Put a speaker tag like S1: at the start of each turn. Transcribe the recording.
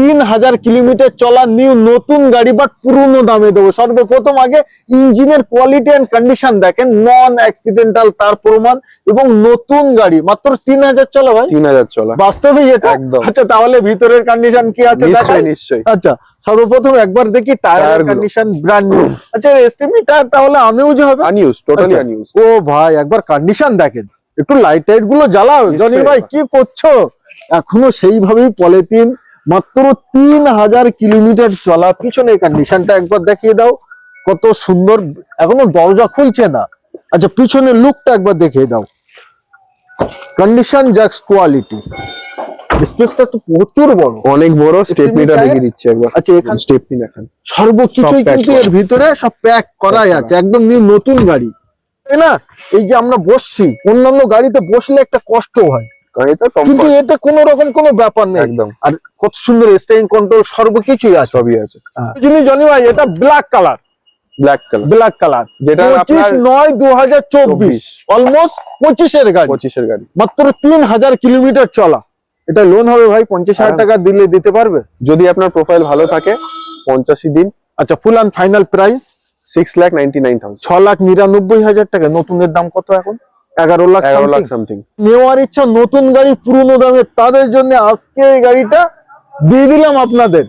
S1: 3000 kilometre চলা new নতুন গাড়ি, বাট পুরনো দামে দেবো। সর্বপ্রথম আগে ইঞ্জিনের কোয়ালিটি এন্ড কন্ডিশন দেখেন, নন অ্যাক্সিডেন্টাল তার প্রমাণ, এবং নতুন গাড়ি মাত্র 3000 চলা ভাই,
S2: 3000 চলা
S1: বাস্তবে এটা
S2: একদম।
S1: আচ্ছা, তাহলে ভিতরের কন্ডিশন কি আছে দেখাই।
S2: নিশ্চয়ই।
S1: আচ্ছা, সর্বপ্রথম একবার দেখি টায়ারের কন্ডিশন ব্র্যান্ড নিউ। আচ্ছা, এসটিএমটি টায়ার তাহলে আনইউজ হবে?
S2: আনইউজ, টোটালি
S1: আচ্ছা।
S2: আনইউজ।
S1: ও ভাই, একবার কন্ডিশন দেখেন, একটু লাইট টাইট গুলো জ্বালাও। জনি ভাই কি করছো? এখনো সেইভাবেই পলিথিন, মাত্র 3000 কিলোমিটার চলা। পিছনের কন্ডিশনটা একবার দেখিয়ে দাও, কত সুন্দর, এখনো দরজা খুলছে না। আচ্ছা, পিছনের লুকটা একবার দেখিয়ে দাও। কন্ডিশন জ্যাক্স কোয়ালিটি, স্পেসটা তো প্রচুর বড়,
S2: অনেক বড়। স্টেপনিটা
S1: টায়ার?
S2: দেখিয়ে দিচ্ছি একবার।
S1: আচ্ছা, এখানে
S2: স্টেপনি দেখান।
S1: সর্বকিছুই
S2: সব pack
S1: কিন্তু এর ভিতরে সব প্যাক করাই আছে, একদম নতুন গাড়ি, তাই না? এই যে আমরা বসছি, অন্যান্য গাড়িতে বসলে একটা কষ্ট হয়,
S2: গাড়িটা
S1: কিন্তু
S2: কমফর্ট
S1: এতে কোনো রকম কোনো ব্যাপার নেই।
S2: একদম।
S1: আর কত সুন্দর স্টিয়ারিং কন্ট্রোল, সর্বকিছুই আছে।
S2: সবই আছে।
S1: জনি ভাই, এটা black colour,
S2: black colour,
S1: black colour,
S2: যেটা
S1: 25/9/2024, অলমোস্ট 25 এর গাড়ি,
S2: 25 এর গাড়ি,
S1: মাত্র 3000 কিলোমিটার চলা। এটা লোন হবে ভাই 50,000 টাকা দিলে দিতে পারবে?
S2: যদি আপনার প্রোফাইল ভালো থাকে 85 দিন।
S1: আচ্ছা, ফুল অ্যান্ড ফাইনাল প্রাইস
S2: 6,99,000,
S1: 6,99,000 টাকা। নতুনের দাম কত এখন? 11 লাখ
S2: 11 লাখ
S1: something।
S2: সামথিং।
S1: নেওয়ার ইচ্ছা নতুন গাড়ি পুরনো দামে, তাদের জন্য আজকে এই গাড়িটা দিয়ে দিলাম আপনাদের।